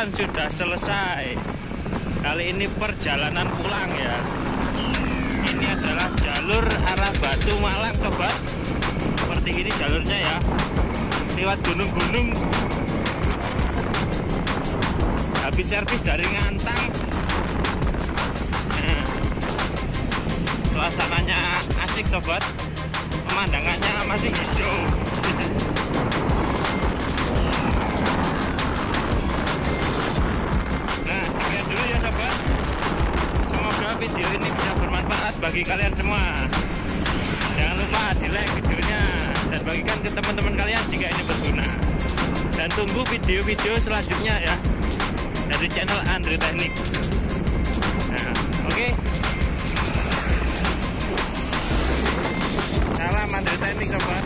perjalanan sudah selesai. Kali ini perjalanan pulang ya. Ini adalah jalur arah Batu Malang sobat. Seperti ini jalurnya ya, lewat gunung-gunung. Habis servis dari Ngantang. Suasananya asik sobat, pemandangannya masih hijau. Nah, sekian dulu ya sobat. Semoga video ini bisa bermanfaat bagi kalian semua. Jangan lupa di like videonya dan bagikan ke teman-teman kalian jika ini berguna. Dan tunggu video-video selanjutnya ya dari channel Andre Teknik. Nah, oke. Salam Andre Teknik sobat.